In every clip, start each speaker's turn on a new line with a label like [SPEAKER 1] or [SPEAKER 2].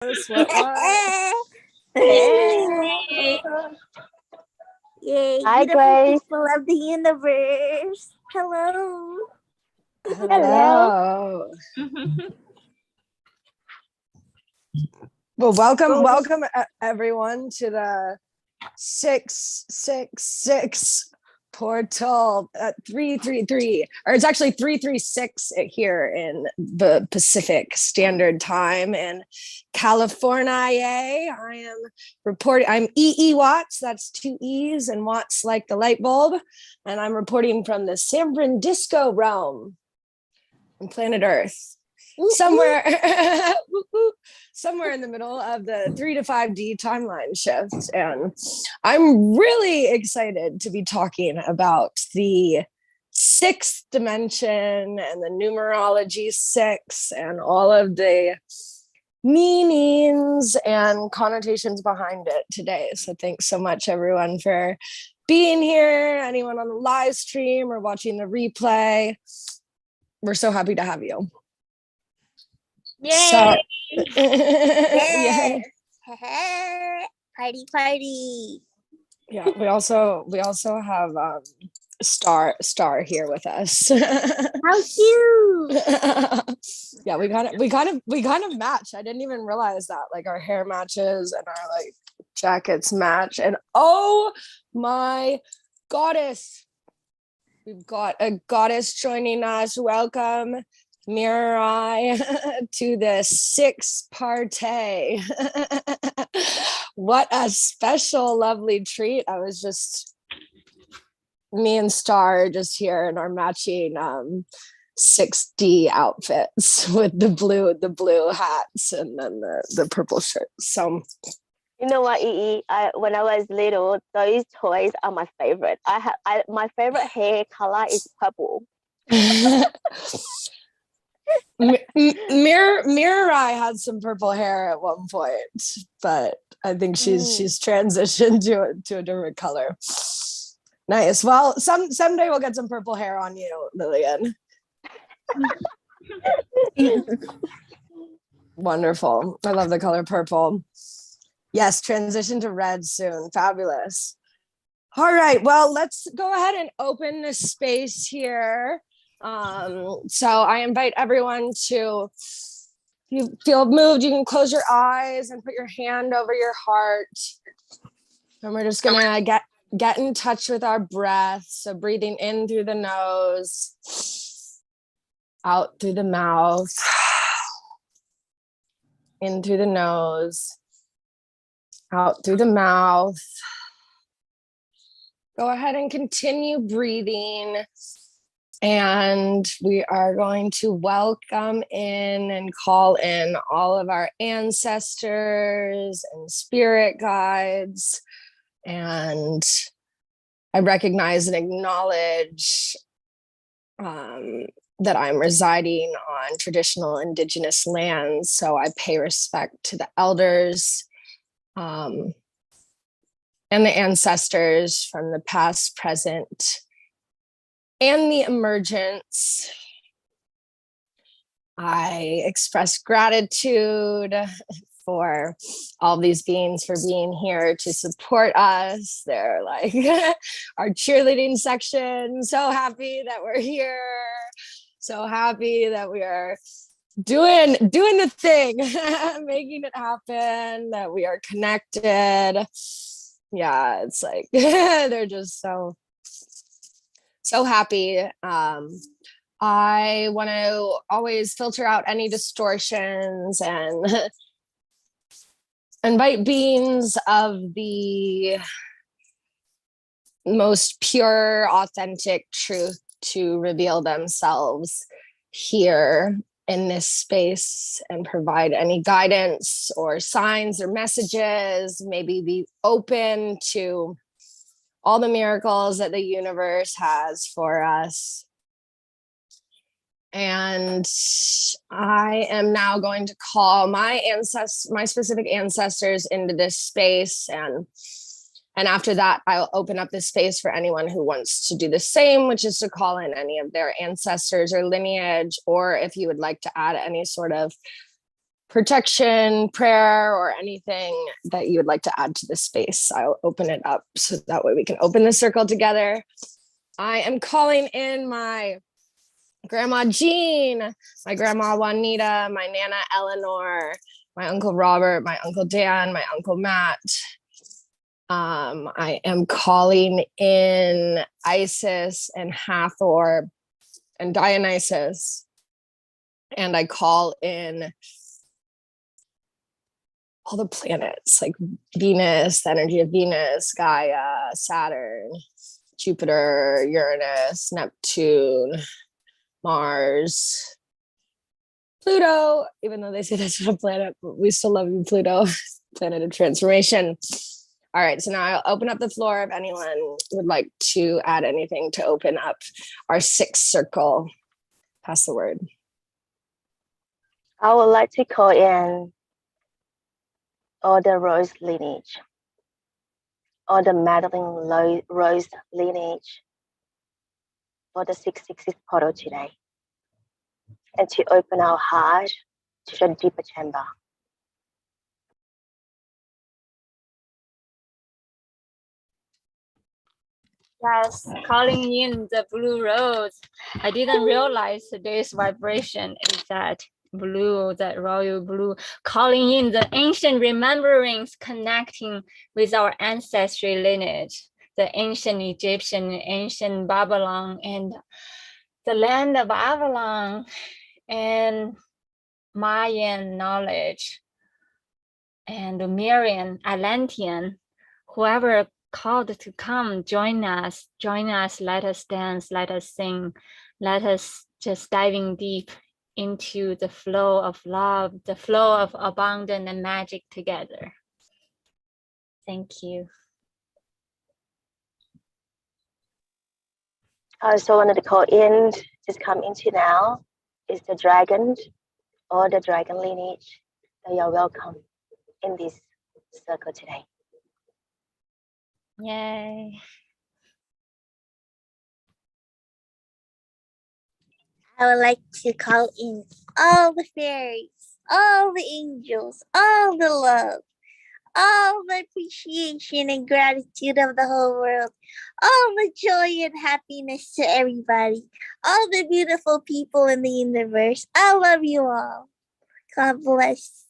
[SPEAKER 1] What?
[SPEAKER 2] Hey.
[SPEAKER 1] Yay,
[SPEAKER 2] Hi,
[SPEAKER 1] beautiful
[SPEAKER 2] Grace.
[SPEAKER 1] people of the universe. Hello.
[SPEAKER 3] Hello. Well, welcome everyone to the 666 portal at 333, or it's actually 336 here in the Pacific Standard Time in California. I am reporting. I'm EE Watts. That's 2 E's and Watts like the light bulb, and I'm reporting from the San Francisco realm on planet Earth. Somewhere in the middle of the 3 to 5D timeline shift. And I'm really excited to be talking about the 6th dimension and the numerology 6 and all of the meanings and connotations behind it today. So thanks so much, everyone, for being here. Anyone on the live stream or watching the replay, we're so happy to have you.
[SPEAKER 1] Yay!
[SPEAKER 3] So,
[SPEAKER 1] Yay! Party!
[SPEAKER 3] Yeah, we also have Star here with us.
[SPEAKER 1] How cute!
[SPEAKER 3] Yeah, we kind of match. I didn't even realize that. Like our hair matches and our like jackets match. And oh my goddess, we've got a goddess joining us. Welcome, Mirai, to the 6 party. What a special, lovely treat. Me and Star just here in our matching 6D outfits with the blue hats and then the purple shirts. So
[SPEAKER 2] You know what, EE? When I was little, those toys are my favorite. My favorite hair color is purple.
[SPEAKER 3] Mirai had some purple hair at one point, but I think she's transitioned to a different color. Nice. Well, someday we'll get some purple hair on you, Lillian. Wonderful. I love the color purple. Yes, transition to red soon. Fabulous. All right. Well, let's go ahead and open the space here. So I invite everyone to, if you feel moved, you can close your eyes and put your hand over your heart. And we're just gonna get in touch with our breath. So breathing in through the nose, out through the mouth, in through the nose, out through the mouth. Go ahead and continue breathing. And we are going to welcome in and call in all of our ancestors and spirit guides. And I recognize and acknowledge that I'm residing on traditional indigenous lands. So I pay respect to the elders and the ancestors from the past, present, and the emergence. I express gratitude for all these beings for being here to support us. They're like our cheerleading section. So happy that we're here. So happy that we are doing the thing, making it happen, that we are connected. Yeah, it's like they're just so happy. I want to always filter out any distortions and invite beings of the most pure, authentic truth to reveal themselves here in this space and provide any guidance or signs or messages. Maybe be open to all the miracles that the universe has for us. And I am now going to call my specific ancestors into this space. And after that, I'll open up the space for anyone who wants to do the same, which is to call in any of their ancestors or lineage, or if you would like to add any sort of protection, prayer, or anything that you would like to add to this space, I'll open it up so that way we can open the circle together. I am calling in my Grandma Jean, my Grandma Juanita, my Nana Eleanor, my Uncle Robert, my Uncle Dan, my Uncle Matt. I am calling in Isis and Hathor and Dionysus. And I call in all the planets, like Venus, the energy of Venus, Gaia, Saturn, Jupiter, Uranus, Neptune, Mars, Pluto, even though they say that's not a planet, but we still love you, Pluto, planet of transformation. All right, so now I'll open up the floor if anyone would like to add anything to open up our sixth circle. Pass the word.
[SPEAKER 2] I would like to call in all the Rose lineage, all the Madeline Rose lineage for the 666 portal today, and to open our heart to the deeper chamber.
[SPEAKER 4] Yes, calling in the blue rose. I didn't realize today's vibration is that blue, that royal blue, calling in the ancient rememberings, connecting with our ancestry lineage, the ancient Egyptian, ancient Babylon, and the land of Avalon, and Mayan knowledge, and Sumerian, Atlantean, whoever called to come, join us, let us dance, let us sing, let us just diving deep into the flow of love, the flow of abundance and magic together. Thank you.
[SPEAKER 2] I also wanted to call in, just come into now, is the dragon or the dragon lineage. So you're welcome in this circle today.
[SPEAKER 4] Yay.
[SPEAKER 1] I would like to call in all the fairies, all the angels, all the love, all the appreciation and gratitude of the whole world, all the joy and happiness to everybody, all the beautiful people in the universe. I love you all. God bless.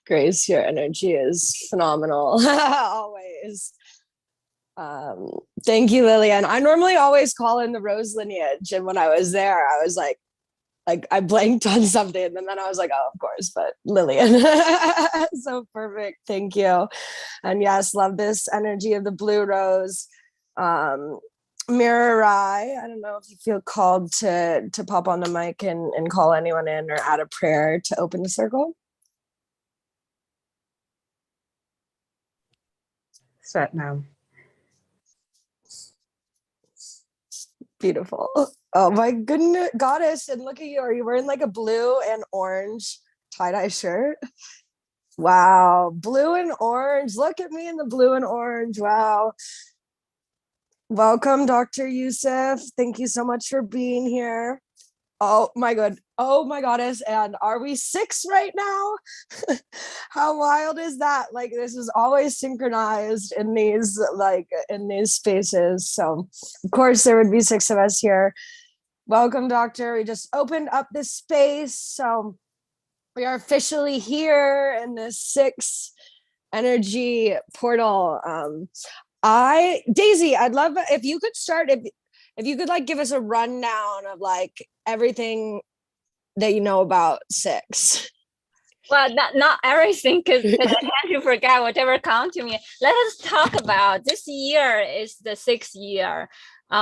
[SPEAKER 3] Grace, your energy is phenomenal. Always. Thank you, Lillian. I normally always call in the Rose lineage, and when I was there, I was like I blanked on something, and then I was like, oh, of course, but Lillian. So perfect. Thank you. And yes, love this energy of the blue rose. Mirarai, I don't know if you feel called to pop on the mic and call anyone in or add a prayer to open the circle.
[SPEAKER 5] Set now.
[SPEAKER 3] Beautiful. Oh my goodness, goddess. And look at you. Are you wearing like a blue and orange tie-dye shirt? Wow. Blue and orange. Look at me in the blue and orange. Wow. Welcome, Dr. Youssef. Thank you so much for being here. Oh my God. Oh my goddess. And are we 6 right now? How wild is that? Like, this is always synchronized in these spaces. So of course there would be 6 of us here. Welcome, Doctor. We just opened up this space. So we are officially here in this 6 energy portal. Daisy, I'd love if you could start, if you could like give us a rundown of like everything that you know about 6.
[SPEAKER 4] Well, not everything, because I tend to forget whatever comes to me. Let us talk about this year is the 6th year,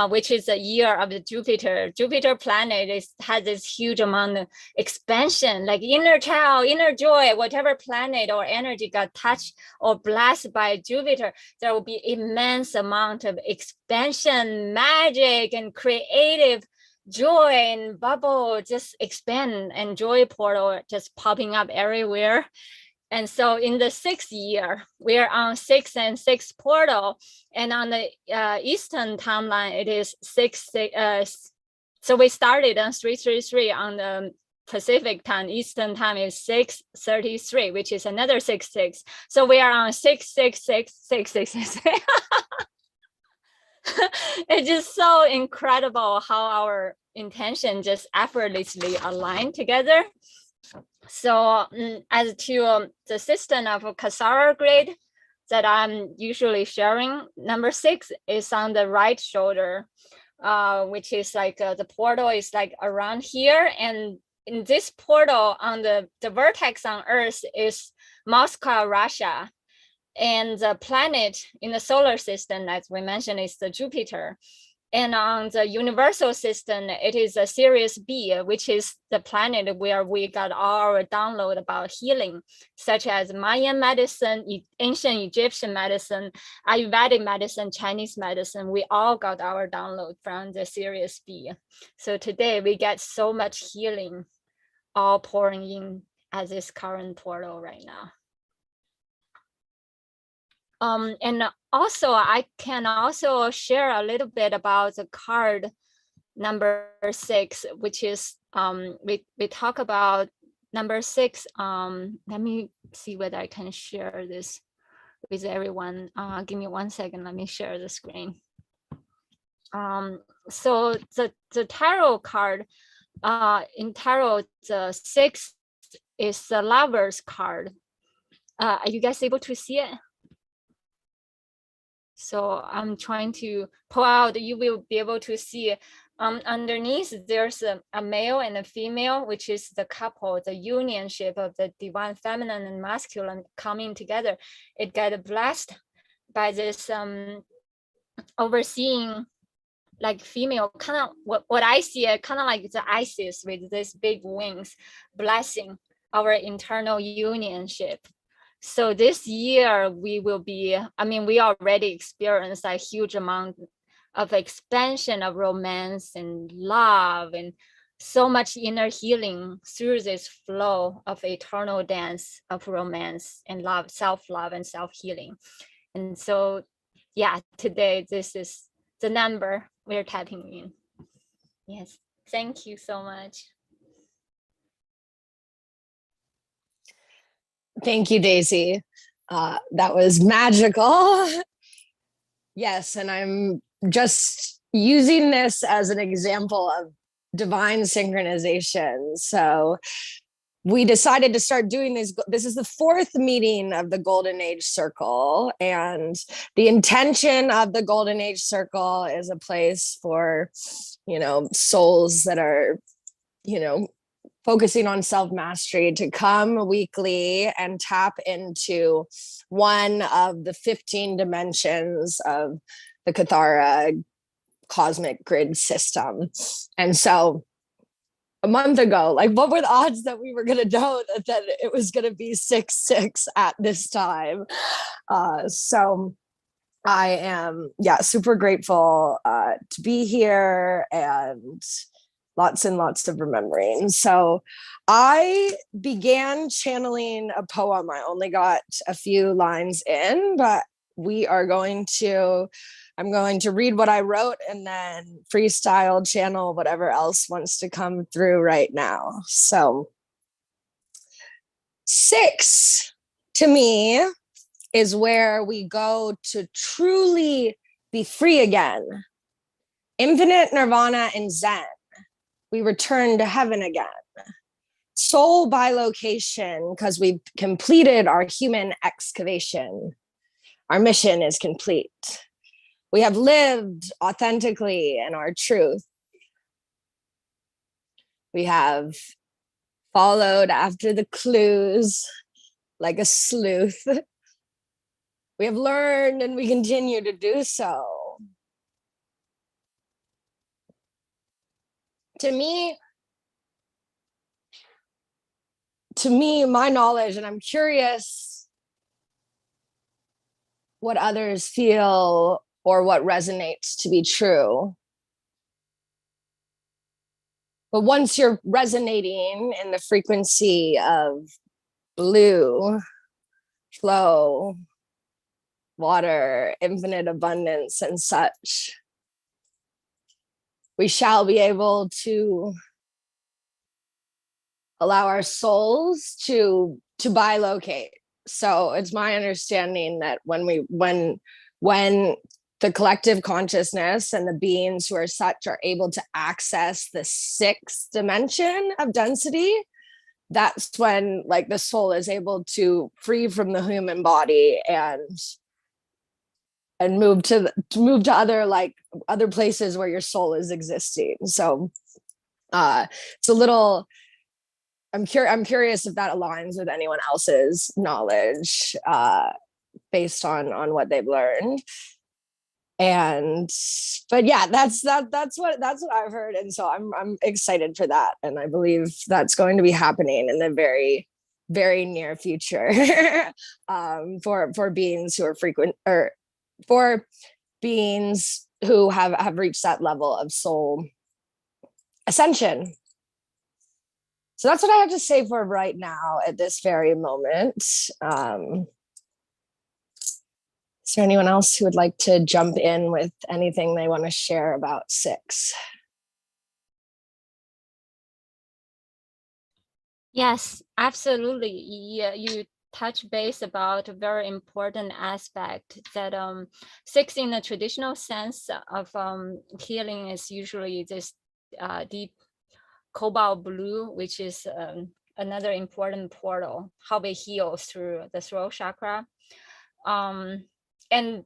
[SPEAKER 4] which is the year of the Jupiter. Jupiter planet has this huge amount of expansion, like inner child, inner joy, whatever planet or energy got touched or blessed by Jupiter, there will be immense amount of expansion, magic, and creative joy and bubble just expand, and joy portal just popping up everywhere. And so in the 6th year, we are on 6 and 6 portal. And on the Eastern timeline, it is 6. So we started on 333 on the Pacific time. Eastern time is 6:33, which is another 6:6. So we are on 6:6:6:6:6. It's just so incredible how our intention just effortlessly align together. So as to the system of Kathara grid that I'm usually sharing, number 6 is on the right shoulder, which is like the portal is like around here. And in this portal on the vertex on Earth is Moscow, Russia. And the planet in the solar system, as we mentioned, is the Jupiter. And on the universal system, it is a Sirius B, which is the planet where we got all our download about healing, such as Mayan medicine, ancient Egyptian medicine, Ayurvedic medicine, Chinese medicine. We all got our download from the Sirius B. So today we get so much healing all pouring in at this current portal right now. And also I can also share a little bit about the card number 6, which is we talk about number 6. Let me see whether I can share this with everyone. Give me 1 second. Let me share the screen. So the tarot card in tarot, the 6th is the Lover's card. Are you guys able to see it? So I'm trying to pull out, you will be able to see underneath there's a male and a female, which is the couple, the unionship of the divine feminine and masculine coming together. It got blessed by this overseeing like female, kind of what I see it kind of like the Isis with these big wings blessing our internal unionship. So this year we will be, I mean, we already experienced a huge amount of expansion of romance and love and so much inner healing through this flow of eternal dance of romance and love, self-love and self-healing. And so, yeah, today this is the number we're tapping in. Yes, thank you so much.
[SPEAKER 3] Thank you, Daisy. That was magical. Yes, and I'm just using this as an example of divine synchronization. So we decided to start doing this. This is the 4th meeting of the Golden Age Circle. And the intention of the Golden Age Circle is a place for, you know, souls that are, you know, focusing on self-mastery to come weekly and tap into one of the 15 dimensions of the Kathara cosmic grid system. And so a month ago, like, what were the odds that we were going to know that it was going to be 6/6 at this time? So I am, super grateful to be here and lots and lots of remembering. So I began channeling a poem. I only got a few lines in, but I'm going to read what I wrote and then freestyle channel whatever else wants to come through right now. So 6 to me is where we go to truly be free again. Infinite nirvana and Zen. We return to heaven again. Soul bilocation, because we've completed our human excavation. Our mission is complete. We have lived authentically in our truth. We have followed after the clues like a sleuth. We have learned and we continue to do so. To me, my knowledge, and I'm curious what others feel or what resonates to be true. But once you're resonating in the frequency of blue, flow, water, infinite abundance, and such, we shall be able to allow our souls to bilocate. So it's my understanding that when the collective consciousness and the beings who are such are able to access the sixth dimension of density, that's when like the soul is able to free from the human body and move to other places where your soul is existing. So it's a little, I'm curious if that aligns with anyone else's knowledge based on what they've learned. But yeah, that's what I've heard, and so I'm excited for that, and I believe that's going to be happening in the very, very near future for beings who are for beings who have reached that level of soul ascension. So that's what I have to say for right now at this very moment. Is there anyone else who would like to jump in with anything they want to share about 6?
[SPEAKER 4] Yes, absolutely. Yeah, you touch base about a very important aspect that 6 in the traditional sense of healing is usually this deep cobalt blue, which is another important portal, how we heal through the throat chakra. And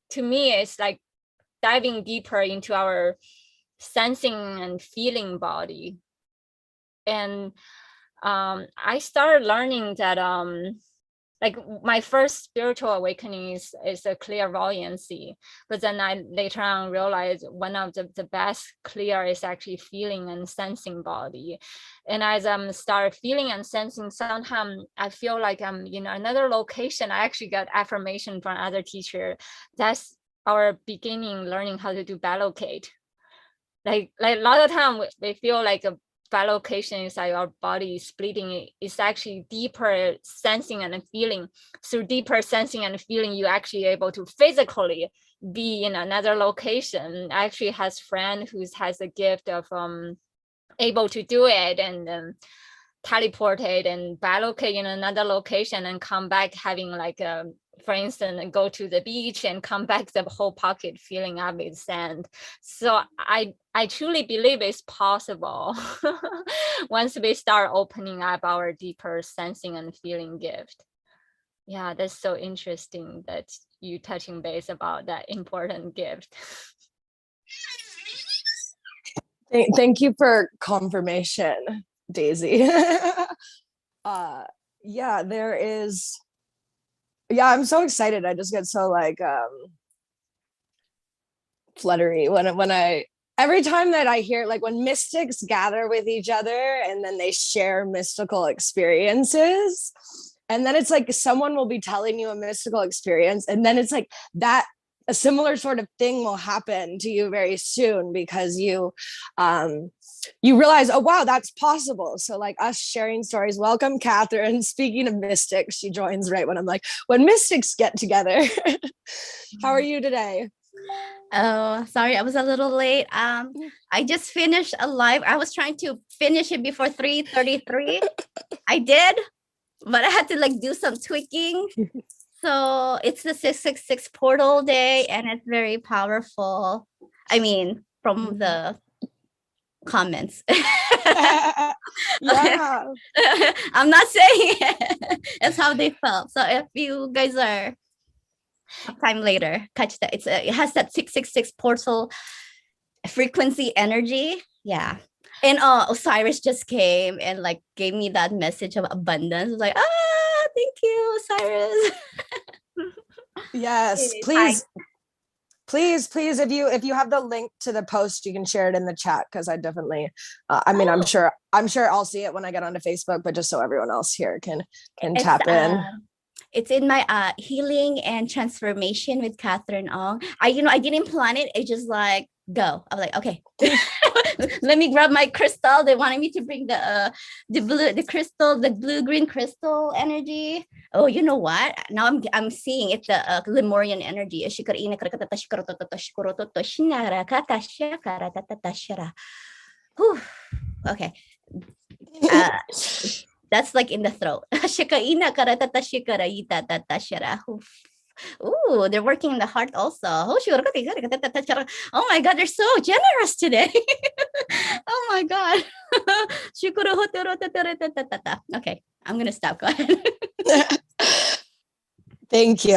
[SPEAKER 4] to me, it's like diving deeper into our sensing and feeling body. And I started learning that like my first spiritual awakening is a clairvoyancy, but then I later on realized one of the best clear is actually feeling and sensing body. And as I'm start feeling and sensing, sometimes I feel like I'm in another location. I actually got affirmation from other teacher. That's our beginning learning how to do bilocate. Like a lot of time we feel like a bilocation is like our body splitting. It's actually deeper sensing and feeling. Through deeper sensing and feeling, you actually able to physically be in another location. I actually has friend who has a gift of able to do it and teleported and bilocate in another location and come back having like a, for instance, go to the beach and come back the whole pocket filling up with sand. So I truly believe it's possible once we start opening up our deeper sensing and feeling gift. Yeah, that's so interesting that you touching base about that important gift.
[SPEAKER 3] Thank you for confirmation, Daisy. Yeah, there is. Yeah, I'm so excited. I just get so like fluttery when I every time that I hear, like when mystics gather with each other and then they share mystical experiences, and then it's like someone will be telling you a mystical experience, and then it's like that a similar sort of thing will happen to you very soon because you realize, oh wow, that's possible. So like us sharing stories. Welcome, Catherine. Speaking of mystics, she joins right when I'm like, when mystics get together. How are you today?
[SPEAKER 5] Oh, sorry, I was a little late. I just finished a live. I was trying to finish it before 3:33. I did, but I had to like do some tweaking. So it's the 666 portal day, and it's very powerful. I mean, from the comments.
[SPEAKER 3] Yeah.
[SPEAKER 5] I'm not saying it. It's how they felt. So if you guys are sometime later, catch that. It has that 666 portal frequency energy. Yeah. And Osiris just came and like gave me that message of abundance. I was like, thank you, Osiris.
[SPEAKER 3] Yes, please, if you have the link to the post, you can share it in the chat, because I definitely I'm sure I'll see it when I get onto Facebook, but just so everyone else here can tap in.
[SPEAKER 5] It's in my healing and transformation with Catherine Ong. I didn't plan it. It just like go. I'm like, okay, let me grab my crystal. They wanted me to bring the blue green crystal energy. Oh, you know what? Now I'm seeing it's the Lemurian energy. Whew. Okay. That's like in the throat. Ooh, they're working in the heart also. Oh my God, they're so generous today. Oh my God. Okay, I'm gonna stop. Go ahead.
[SPEAKER 3] Thank you.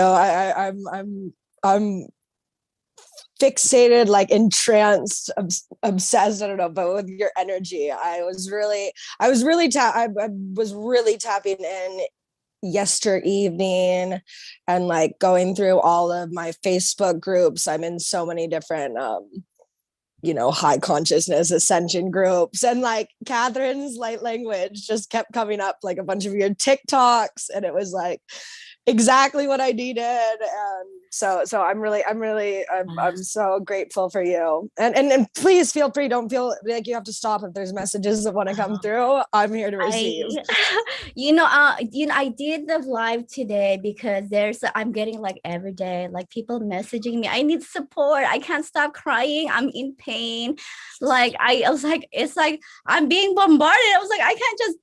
[SPEAKER 3] I'm fixated, like entranced, obsessed. I don't know, but with your energy, I was really tapping in yester evening and like going through all of my Facebook groups. I'm in so many different high consciousness ascension groups, and like Catherine's light language just kept coming up, like a bunch of your TikToks, and it was like exactly what I needed. And so I'm so grateful for you. And please feel free, don't feel like you have to stop if there's messages that want to come through. I'm here to receive.
[SPEAKER 5] I did the live today because I'm getting like every day, like people messaging me, I need support, I can't stop crying, I'm in pain. Like I was like, it's like I'm being bombarded. I was like, I can't just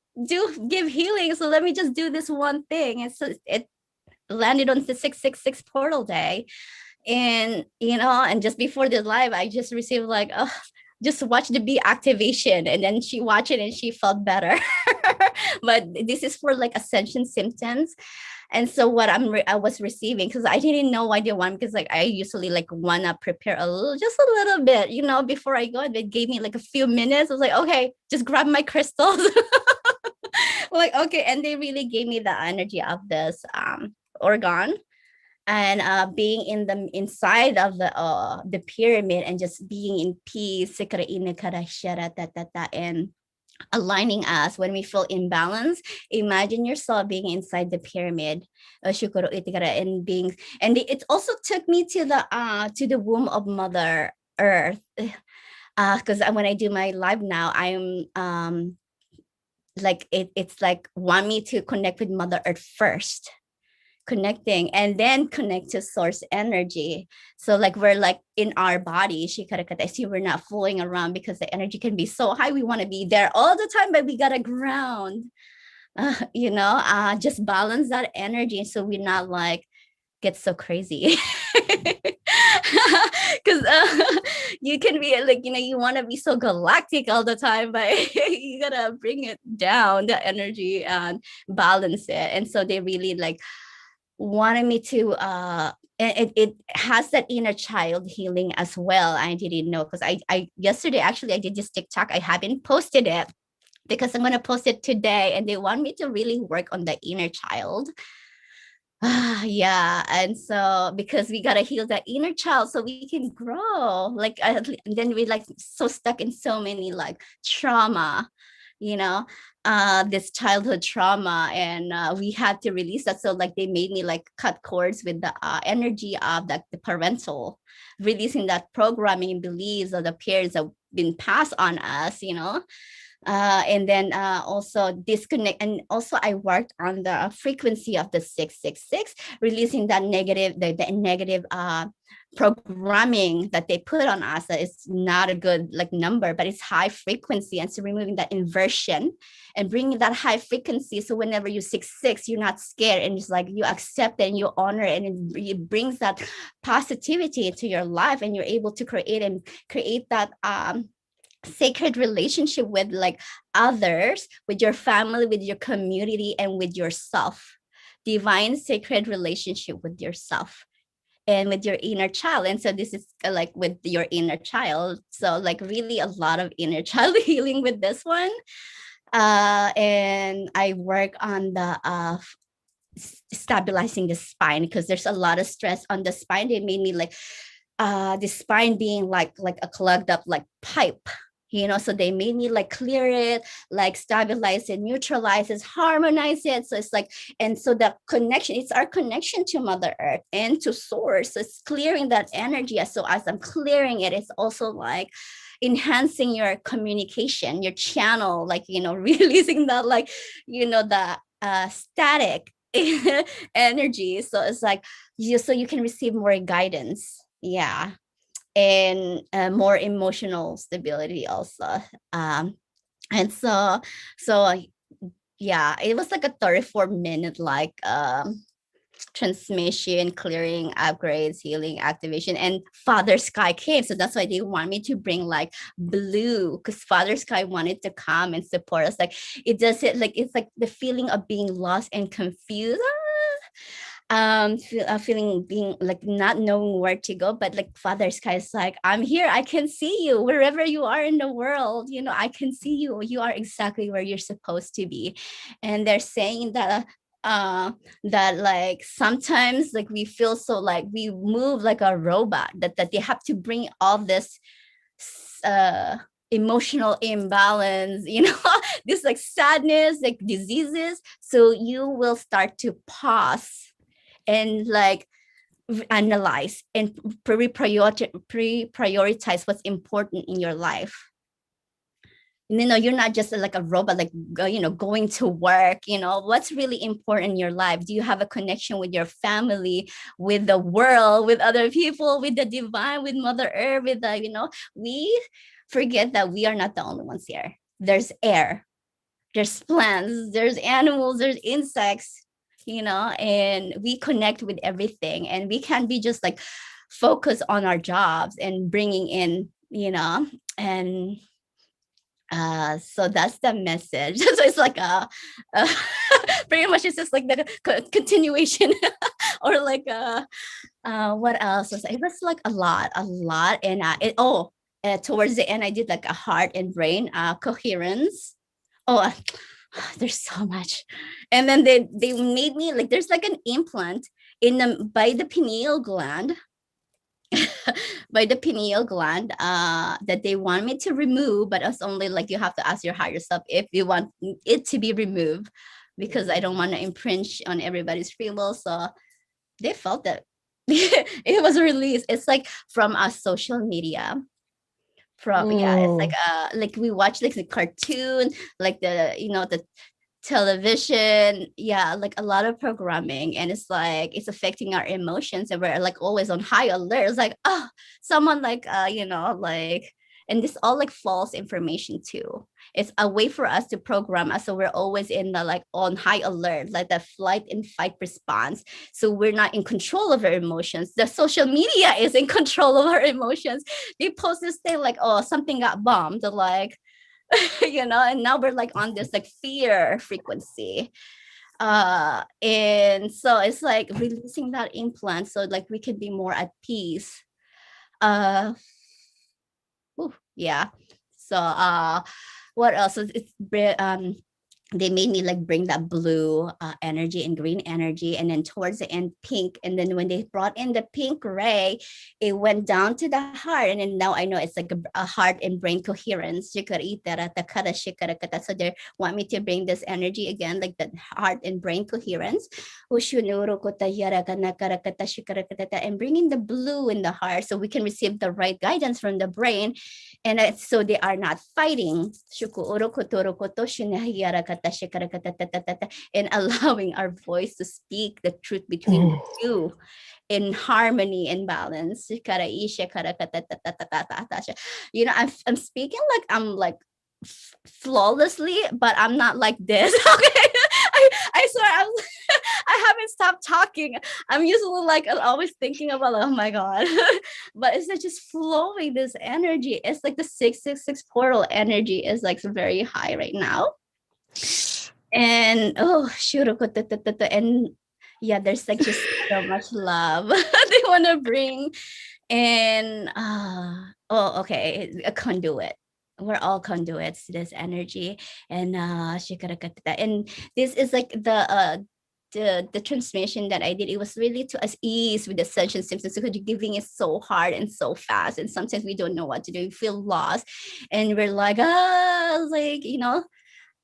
[SPEAKER 5] give healing, so let me just do this one thing. And so it landed on the 666 portal day, and and just before the live I just received like, oh, just watch the bee activation, and then she watched it and she felt better. But this is for like ascension symptoms. And so what I was receiving, because I didn't know why they want, because like I usually like wanna prepare just a little bit, before I go. They gave me like a few minutes. I was like, okay, just grab my crystals. Like, okay. And they really gave me the energy of this organ, and being inside of the pyramid, and just being in peace, and aligning us when we feel imbalance. Imagine yourself being inside the pyramid, and being, and it also took me to the womb of Mother Earth, because when I do my live now, I'm like it's like want me to connect with Mother Earth first, connecting, and then connect to source energy. So like we're like in our body, see, we're not fooling around, because the energy can be so high. We want to be there all the time, but we gotta ground, just balance that energy, so we're not like get so crazy. Because you can be like, you want to be so galactic all the time, but you gotta bring it down, the energy, and balance it. And so they really like wanted me to it has that inner child healing as well. I didn't know, because I yesterday actually I did this TikTok. I haven't posted it because I'm going to post it today, and they want me to really work on the inner child. Yeah. And so because we got to heal that inner child so we can grow, like, and then we like so stuck in so many like trauma, this childhood trauma, and we had to release that. So like they made me like cut cords with the energy of the parental, releasing that programming and beliefs of the peers that have been passed on us, and then also disconnect. And also I worked on the frequency of the 666, releasing that negative, the negative programming that they put on us. That is not a good like number, but it's high frequency. And so removing that inversion and bringing that high frequency, so whenever you 66, you're not scared, and it's like you accept it and you honor it, and it brings that positivity into your life, and you're able to create that sacred relationship with like others, with your family, with your community, and with yourself. Divine sacred relationship with yourself and with your inner child. And so this is like with your inner child. So like really a lot of inner child healing with this one. And I work on the stabilizing the spine, because there's a lot of stress on the spine. They made me like the spine being like a clogged up like pipe, so they made me like clear it, like stabilize it, neutralize it, harmonize it. So it's like, and so the connection, it's our connection to Mother Earth and to source. So it's clearing that energy. So as I'm clearing it, it's also like enhancing your communication, your channel, like, releasing that, like, the static energy. So it's like so you can receive more guidance. Yeah. And more emotional stability also. And so yeah, it was like a 34-minute like transmission, clearing, upgrades, healing, activation, and Father Sky came. So that's why they want me to bring like blue, because Father Sky wanted to come and support us. Like it does it like it's like the feeling of being lost and confused. Feeling being like not knowing where to go, but like Father Sky is like, I'm here, I can see you wherever you are in the world, you know, I can see you, you are exactly where you're supposed to be. And they're saying that that like sometimes like we feel so like we move like a robot, that they have to bring all this emotional imbalance, you know, this like sadness, like diseases, so you will start to pause and like analyze and pre-prioritize what's important in your life. You know, you're not just like a robot, like, you know, going to work, you know, what's really important in your life? Do you have a connection with your family, with the world, with other people, with the divine, with Mother Earth, with the, you know, we forget that we are not the only ones here. There's air, there's plants, there's animals, there's insects, you know, and we connect with everything, and we can't be just like focus on our jobs and bringing in, you know, and so that's the message. So it's like pretty much it's just like the continuation or like what else was it was like a lot, and towards the end I did like a heart and brain coherence. Oh, there's so much. And then they made me like there's like an implant in the by the pineal gland by the pineal gland that they want me to remove, but it's only like you have to ask your higher self if you want it to be removed, because I don't want to impinge on everybody's free will. So they felt that it was released. It's like from a social media. From yeah, it's like we watch like the cartoon, like the, you know, the television, yeah, like a lot of programming, and it's like it's affecting our emotions, and we're like always on high alert. It's like, oh, someone like you know, like, and this all like false information too. It's a way for us to program us, so we're always in the like on high alert, like the flight and fight response, so we're not in control of our emotions. The social media is in control of our emotions. They post this thing like, oh, something got bombed, like you know, and now we're like on this like fear frequency, and so it's like releasing that implant so like we can be more at peace. Yeah, so what else? So it's they made me like bring that blue energy and green energy, and then towards the end pink, and then when they brought in the pink ray, it went down to the heart, and then now I know it's like a heart and brain coherence. So they want me to bring this energy again, like that heart and brain coherence, and bringing the blue in the heart so we can receive the right guidance from the brain, and so they are not fighting, and allowing our voice to speak the truth between the two in harmony and balance. You know, I'm speaking like I'm like flawlessly, but I'm not like this. Okay, I swear I haven't stopped talking. I'm usually like always thinking about, oh my god, but it's like just flowing this energy. It's like the 666 portal energy is like very high right now, and oh shoot, and yeah, there's like just so much love they want to bring, and oh okay, a conduit. We're all conduits to this energy, and and this is like the transmission that I did. It was really to ease with the ascension symptoms, because you're giving it so hard and so fast, and sometimes we don't know what to do. We feel lost, and we're like like, you know.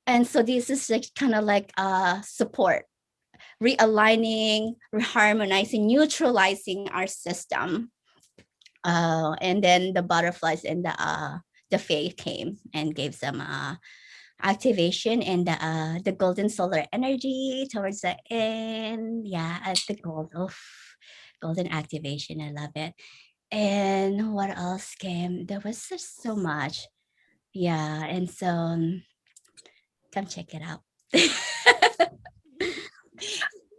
[SPEAKER 5] And so this is like kind of like support, realigning, reharmonizing, neutralizing our system. And then the butterflies and the fae came and gave some activation and the golden solar energy towards the end. Yeah, at the golden activation. I love it. And what else came? There was just so much. Yeah, and so come check it out.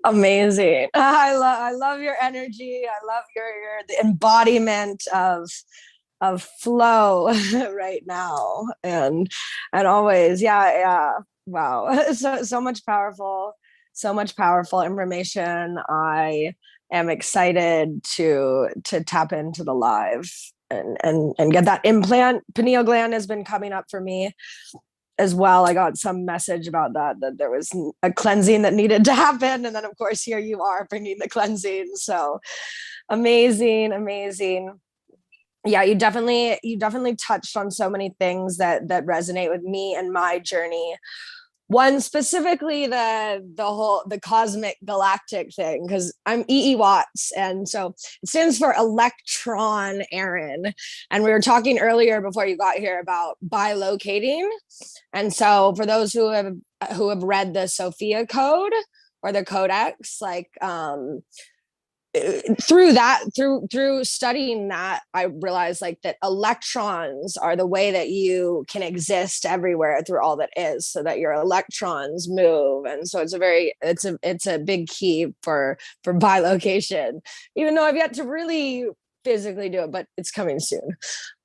[SPEAKER 3] Amazing. I love your energy. I love your the embodiment of flow right now and always. Yeah. Wow. So much powerful information. I am excited to tap into the live and get that implant. Pineal gland has been coming up for me as well. I got some message about that there was a cleansing that needed to happen, and then of course here you are bringing the cleansing. So amazing. Yeah, you definitely touched on so many things that resonate with me and my journey. One specifically, the cosmic galactic thing, because I'm EE Watts, and so it stands for electron Aaron. And we were talking earlier before you got here about bilocating. And so for those who have read the Sophia Code or the Codex, like through studying that, I realized like that electrons are the way that you can exist everywhere through all that is, so that your electrons move. And so it's a big key for bilocation, even though I've yet to really physically do it, but it's coming soon.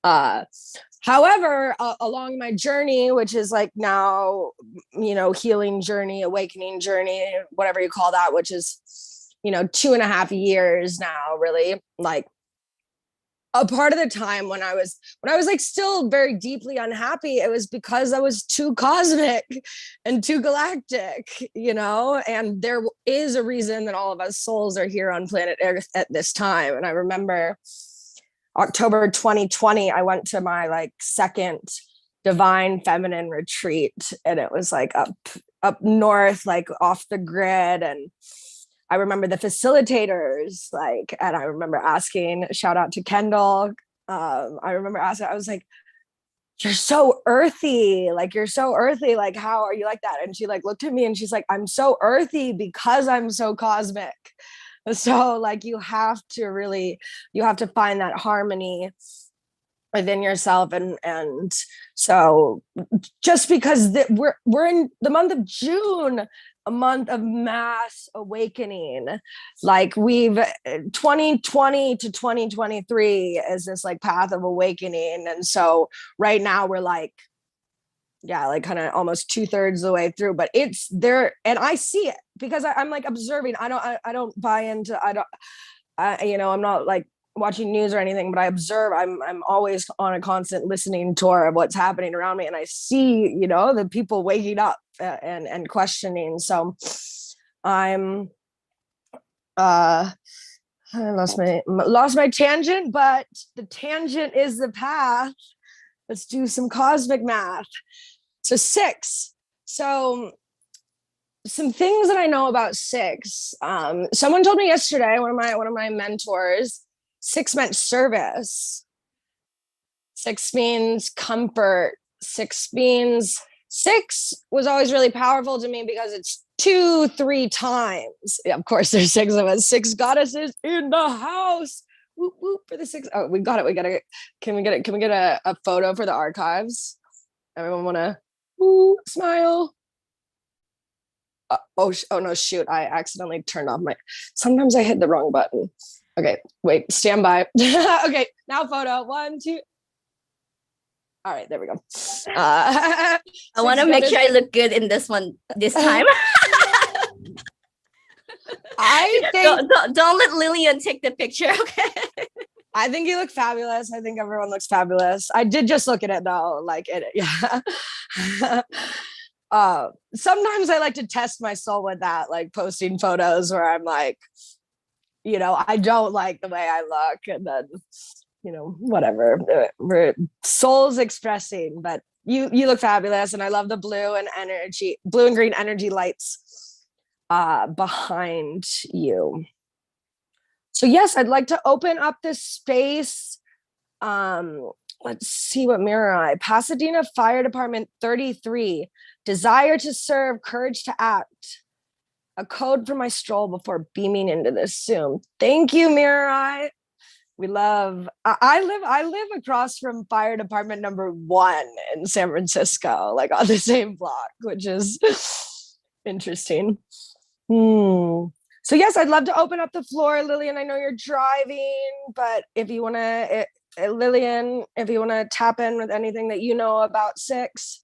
[SPEAKER 3] However, along my journey, which is like now, healing journey, awakening journey, whatever you call that, which is 2.5 years now, really, like a part of the time when I was like still very deeply unhappy, it was because I was too cosmic and too galactic, and there is a reason that all of us souls are here on planet Earth at this time. And I remember October 2020, I went to my like second divine feminine retreat, and it was like up north, like off the grid. And I remember the facilitators, and I remember asking, shout out to Kendall. I remember asking, I was like, you're so earthy. Like, how are you like that? And she like looked at me and she's like, I'm so earthy because I'm so cosmic. So like, you have to find that harmony within yourself. And so just because we're in the month of June, a month of mass awakening, like we've 2020 to 2023 is this like path of awakening. And so right now we're like, yeah, like kind of almost 2/3 of the way through, but it's there. And I see it because I'm like observing. I don't buy into, I'm not like watching news or anything, but I observe. I'm always on a constant listening tour of what's happening around me, and I see the people waking up and questioning. So I'm I lost my tangent, but the tangent is the path. Let's do some cosmic math. So 6. So some things that I know about 6. Someone told me yesterday, one of my mentors, 6 meant service. 6 means comfort. 6 was always really powerful to me because it's 2-3 times. Yeah, of course, there's 6 of us. 6 goddesses in the house. Whoop, whoop for the 6. Oh, we got it. Can we get a photo for the archives? Everyone want to smile? Oh no, shoot. I accidentally turned off sometimes I hit the wrong button. Okay, wait, stand by. Okay, now photo. 1, 2. All right, there we go.
[SPEAKER 5] I want to make sure I look good in this one this time.
[SPEAKER 3] I think
[SPEAKER 5] don't let Lillian take the picture, okay?
[SPEAKER 3] I think you look fabulous. I think everyone looks fabulous. I did just look at it though, yeah. Sometimes I like to test my soul with that, like posting photos where I'm like, I don't like the way I look, and then whatever, we're souls expressing. But you look fabulous, and I love the blue and green energy lights behind you. So yes, I'd like to open up this space let's see what mirror eye. Pasadena Fire Department 33. Desire to serve, courage to act. A code for my stroll before beaming into this Zoom. Thank you, mirror eye. We love. I live across from Fire Department number 1 in San Francisco, like on the same block, which is interesting. So yes, I'd love to open up the floor, Lillian. I know you're driving, but if you want to, Lillian, if you want to tap in with anything that you know about 6,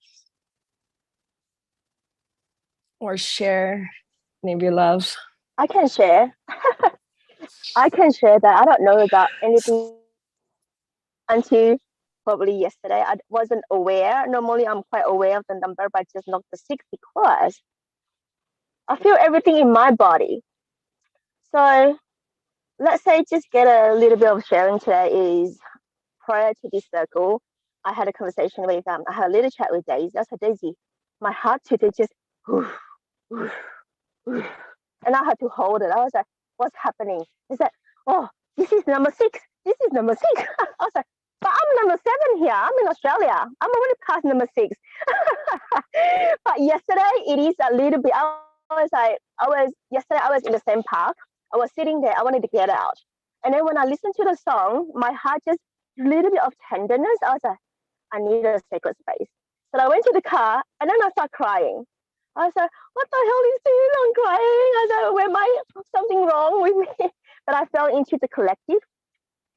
[SPEAKER 3] or share any of your love.
[SPEAKER 2] I can share. I can share that. I don't know about anything until probably yesterday. I wasn't aware. Normally, I'm quite aware of the number, but just not the 6 because I feel everything in my body. So let's say just get a little bit of sharing today is prior to this circle, I had a conversation with I had a little chat with Daisy. I said, Daisy, my heart today just and I had to hold it. I was like, what's happening? He said, oh, this is number 6. This is number 6. I was like, but I'm number 7 here. I'm in Australia. I'm already past number 6. But yesterday, it is a little bit, yesterday I was in the same park. I was sitting there. I wanted to get out. And then when I listened to the song, my heart just a little bit of tenderness. I was like, I need a sacred space. So I went to the car and then I started crying. I was like, what the hell is this? I'm crying. I was like, am I something wrong with me? But I fell into the collective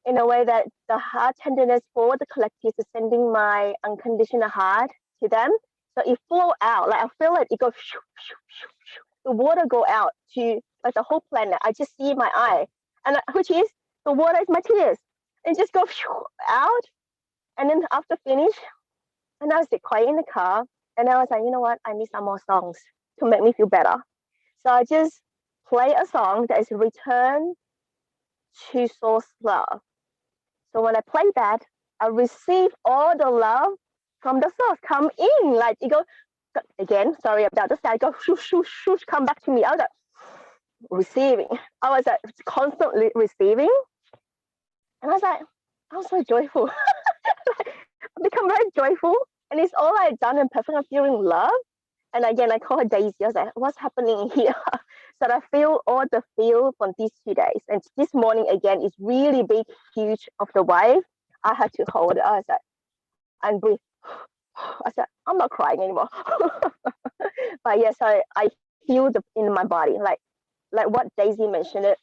[SPEAKER 2] in a way that the heart tenderness for the collective is sending my unconditional heart to them. So it flow out. Like I feel like it goes, shoo, shoo, shoo, shoo. The water go out to like the whole planet. I just see my eye. And which is, the water is my tears. And just go shoo, out. And then after finish, and I was quiet in the car. And I was like, you know what? I need some more songs to make me feel better. So I just play a song that is Return to Source Love. So when I play that, I receive all the love from the source come in. Like it goes, again, sorry about this. I go, shoosh, shoosh, shoosh, come back to me. I was like, receiving. I was like constantly receiving. And I was like, I was so joyful. I become very joyful. And it's all I've done and perfect. I'm feeling love. And again, I call her Daisy. I was like, what's happening here? So I feel all the feel from these 2 days. And this morning, again, is really big, huge of the wave. I had to hold it. I was like, and breathe. I said, I'm not crying anymore. But yes, I feel in my body, like what Daisy mentioned it.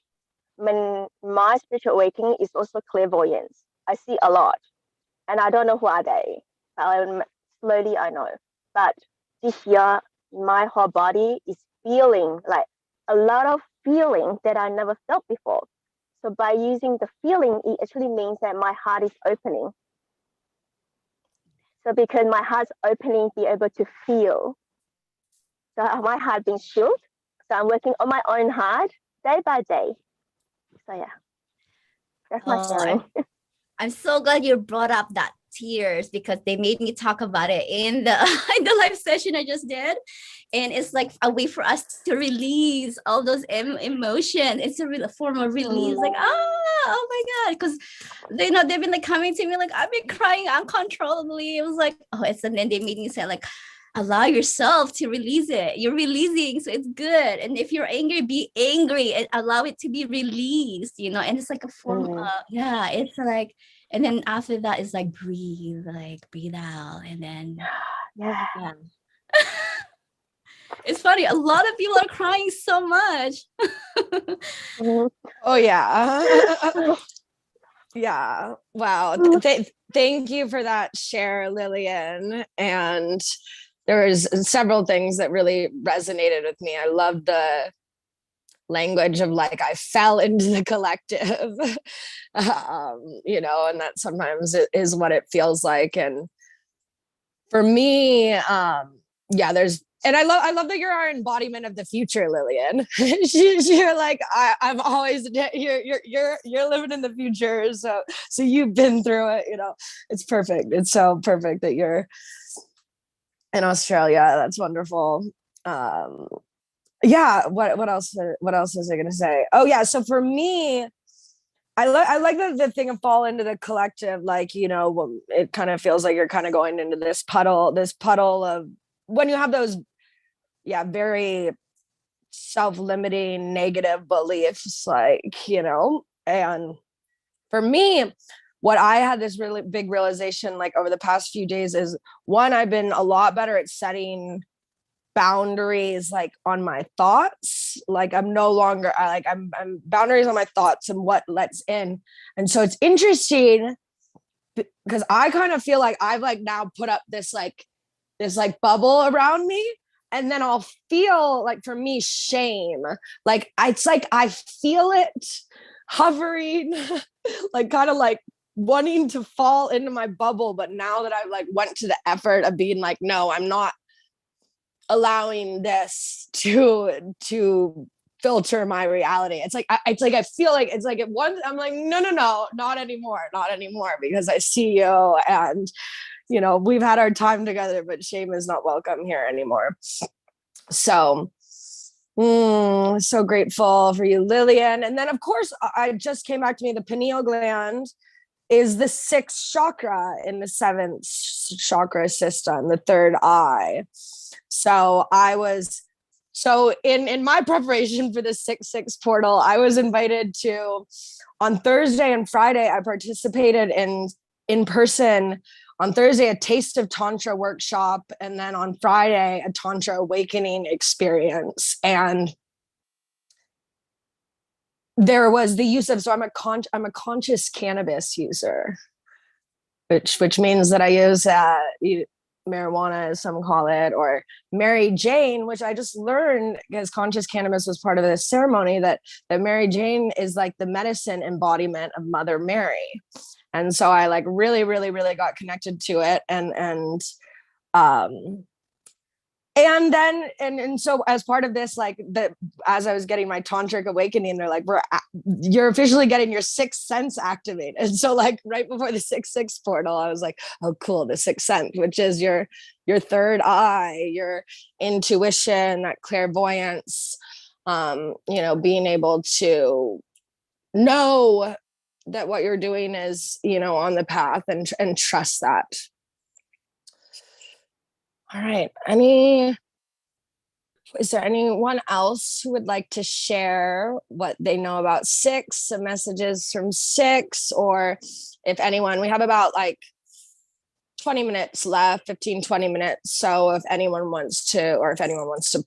[SPEAKER 2] When my spiritual awakening is also clairvoyance. I see a lot. And I don't know who are they. Slowly I know. But this year, my whole body is feeling like a lot of feeling that I never felt before. So by using the feeling, it actually means that my heart is opening. So because my heart's opening, be able to feel. So my heart being shielded. So I'm working on my own heart day by day. So yeah, that's my sharing.
[SPEAKER 5] I'm so glad you brought up that tears because they made me talk about it in the in the live session I just did, and it's like a way for us to release all those emotions. It's a form of release. Like oh my god, because they've been like coming to me like I've been crying uncontrollably. It was like and then they made me say like, allow yourself to release it. You're releasing, so it's good. And if you're angry, be angry and allow it to be released, and it's like a form of, it's like, and then after that, it's like breathe out. And then, yeah. It's funny. A lot of people are crying so much.
[SPEAKER 3] Oh, yeah. Yeah. Wow. Thank you for that share, Lillian. And there was several things that really resonated with me. I love the language of like, I fell into the collective, and that sometimes it is what it feels like. And for me, and I love that you're our embodiment of the future, Lillian. You're like, I'm always you're living in the future. So you've been through it, it's perfect. It's so perfect that you're in Australia. That's wonderful. What else was I going to say? Oh yeah. So for me, I like the thing of fall into the collective, like, you know, it kind of feels like you're kind of going into this puddle of when you have those, yeah, very self-limiting negative beliefs, like, you know. And for me, what I had this really big realization like over the past few days is, one, I've been a lot better at setting boundaries like on my thoughts. Like I'm no longer I'm boundaries on my thoughts and what lets in. And so it's interesting because I kind of feel like I've like now put up this bubble around me, and then I'll feel like, for me, shame. Like it's like I feel it hovering like kind of like wanting to fall into my bubble. But now that I've like went to the effort of being like, no, I'm not allowing this to filter my reality. It's like I feel like it's like at once I'm like, no, not anymore, because I see you, and you know, we've had our time together, but shame is not welcome here anymore. So so grateful for you, Lillian. And then of course I just came back to me, the pineal gland is the 6th chakra in the 7th chakra system, the third eye. So in my preparation for the 6/6 portal, I was invited to, on Thursday and Friday, I participated in person. On Thursday, a Taste of Tantra workshop, and then on Friday, a Tantra awakening experience. And there was the use of, so I'm a conscious cannabis user, which means that I use marijuana, as some call it, or Mary Jane, which I just learned because conscious cannabis was part of this ceremony, that Mary Jane is like the medicine embodiment of Mother Mary. And so I like really, really, really got connected to it. And so as part of this, like as I was getting my tantric awakening, they're like, you're officially getting your 6th sense activated. And so like right before the 6/6 portal, I was like, oh cool, the 6th sense, which is your third eye, your intuition, that clairvoyance, you know, being able to know that what you're doing is, you know, on the path, and trust that. All right. Is there anyone else who would like to share what they know about 6, some messages from 6, or if anyone, we have about like 20 minutes left, 15-20 minutes. So if anyone wants to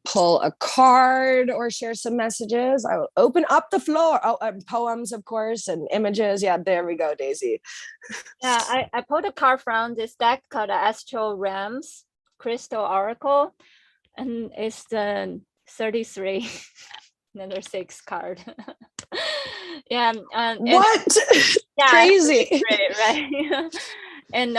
[SPEAKER 3] pull a card or share some messages, I will open up the floor. Oh, and poems, of course, and images. Yeah, there we go, Daisy.
[SPEAKER 4] Yeah, I pulled a card from this deck called Astral Realms Crystal Oracle, and it's the 33 another 6 card. Yeah,
[SPEAKER 3] what?
[SPEAKER 4] Yeah,
[SPEAKER 3] crazy,
[SPEAKER 4] right? And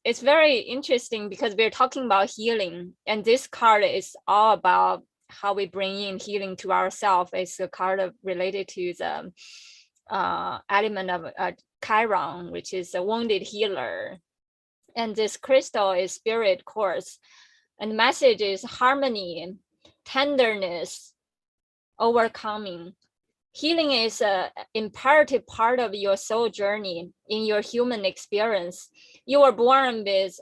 [SPEAKER 4] it's very interesting because we're talking about healing, and this card is all about how we bring in healing to ourselves. It's a card related to the element of Chiron, which is a wounded healer. And this crystal is spirit quartz, and the message is harmony, tenderness, overcoming. Healing is an imperative part of your soul journey in your human experience. You were born with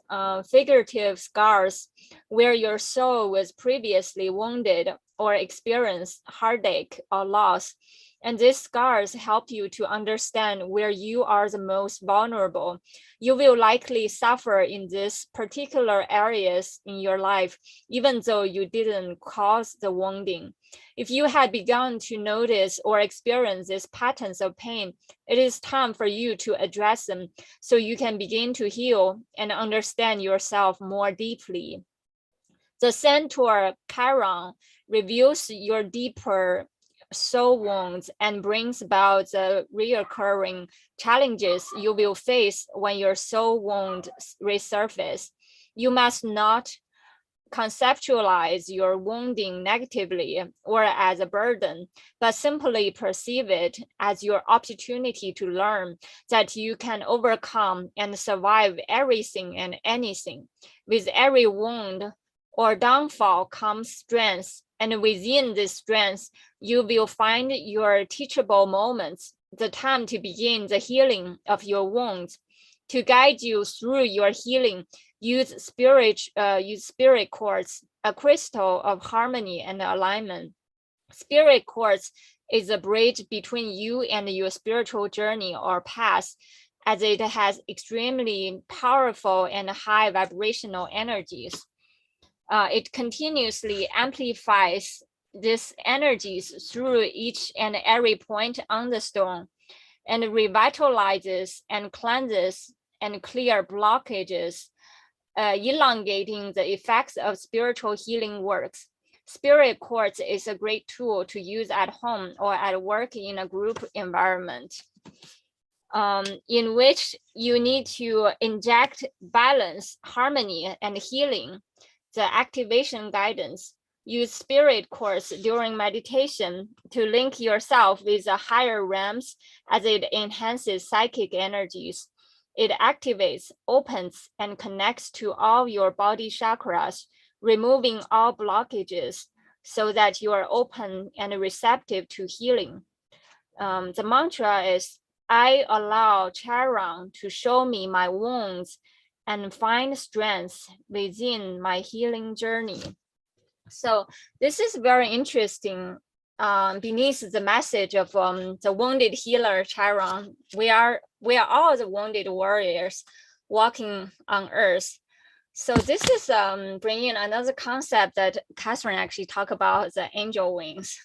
[SPEAKER 4] figurative scars where your soul was previously wounded or experienced heartache or loss. And these scars help you to understand where you are the most vulnerable. You will likely suffer in these particular areas in your life, even though you didn't cause the wounding. If you had begun to notice or experience these patterns of pain, it is time for you to address them so you can begin to heal and understand yourself more deeply. The centaur Chiron reveals your deeper soul wounds and brings about the reoccurring challenges you will face when your soul wound resurface. You must not conceptualize your wounding negatively or as a burden, but simply perceive it as your opportunity to learn that you can overcome and survive everything and anything. With every wound or downfall comes strength, and within this strength, you will find your teachable moments the time to begin the healing of your wounds. To guide you through your healing, use spirit quartz, a crystal of harmony and alignment. Spirit quartz is a bridge between you and your spiritual journey or path, as it has extremely powerful and high vibrational energies. It continuously amplifies these energies through each and every point on the stone, and revitalizes and cleanses and clear blockages, elongating the effects of spiritual healing works. Spirit quartz is a great tool to use at home or at work in a group environment, in which you need to inject balance, harmony, and healing. The activation guidance. Use spirit quartz during meditation to link yourself with the higher realms, as it enhances psychic energies. It activates, opens, and connects to all your body chakras, removing all blockages so that you are open and receptive to healing. The mantra is, I allow Charan to show me my wounds and find strength within my healing journey. So this is very interesting. Beneath the message of the wounded healer Charan, we are all the wounded warriors walking on earth. So this is bringing another concept that Catherine actually talked about, the angel wings.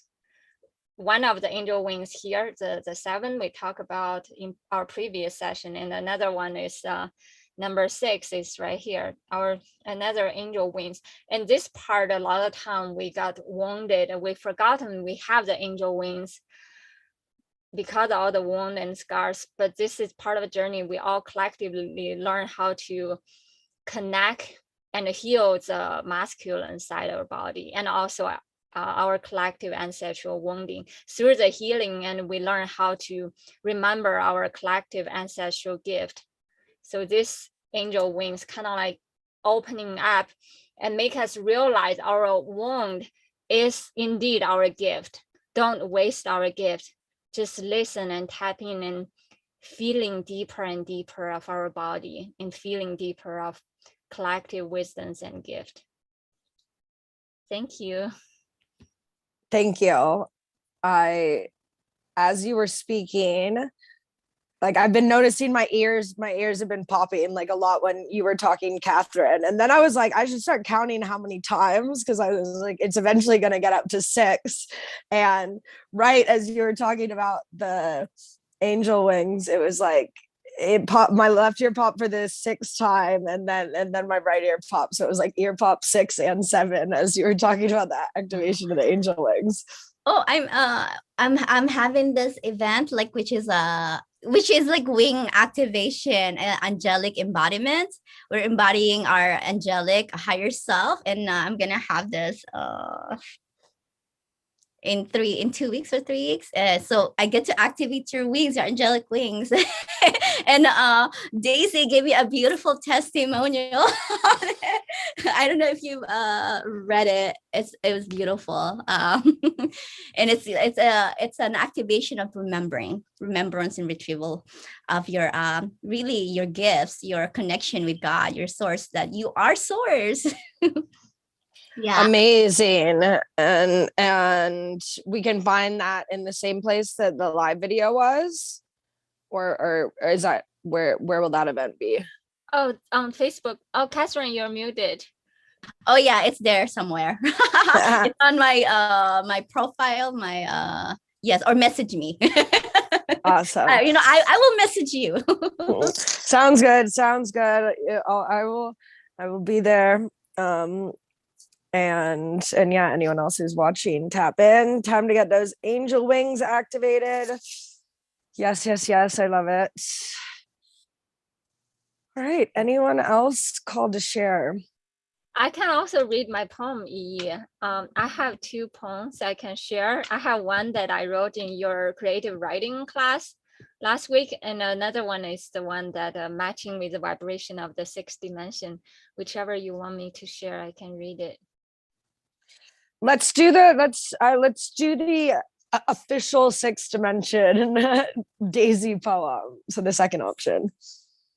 [SPEAKER 4] One of the angel wings here, the 7 we talked about in our previous session, and another one is number 6 is right here, our another angel wings. And this part, a lot of time we got wounded and we forgotten we have the angel wings because of all the wound and scars. But this is part of a journey we all collectively learn how to connect and heal the masculine side of our body, and also our collective ancestral wounding through the healing, and we learn how to remember our collective ancestral gift. So this angel wings kind of like opening up and make us realize our wound is indeed our gift. Don't waste our gift. Just listen and tap in and feeling deeper and deeper of our body, and feeling deeper of collective wisdoms and gift. Thank you.
[SPEAKER 3] Thank you. As you were speaking, like I've been noticing my ears have been popping like a lot when you were talking, Catherine. And then I was like, I should start counting how many times, because I was like, it's eventually going to get up to 6. And right as you were talking about the angel wings, it was like, it popped, my left ear popped for the 6th time, and then my right ear popped. So it was like ear pop 6 and 7 as you were talking about that activation of the angel wings.
[SPEAKER 5] Oh, I'm having this event, like which is like wing activation and angelic embodiment. We're embodying our angelic higher self, and I'm gonna have this in 2 weeks or 3 weeks. So I get to activate your wings, your angelic wings. And Daisy gave me a beautiful testimonial. I don't know if you read it. It was beautiful. And it's an activation of remembrance and retrieval of your really your gifts, your connection with God, your source, that you are source. Yeah,
[SPEAKER 3] amazing. And we can find that in the same place that the live video was, or is that where will that event be?
[SPEAKER 4] Oh, on Facebook. Oh, Catherine, you're muted.
[SPEAKER 5] Oh yeah, it's there somewhere. It's on my my profile, my yes, or message me.
[SPEAKER 3] Awesome.
[SPEAKER 5] I will message you.
[SPEAKER 3] Sounds good. I will be there. And yeah, anyone else who's watching, tap in. Time to get those angel wings activated. Yes, I love it. All right, anyone else called to share?
[SPEAKER 4] I can also read my poem, Yi. I have 2 poems I can share. I have one that I wrote in your creative writing class last week, and another one is the one that matching with the vibration of the 6th dimension. Whichever you want me to share, I can read it.
[SPEAKER 3] Let's do the official sixth dimension Daisy poem. So the second option.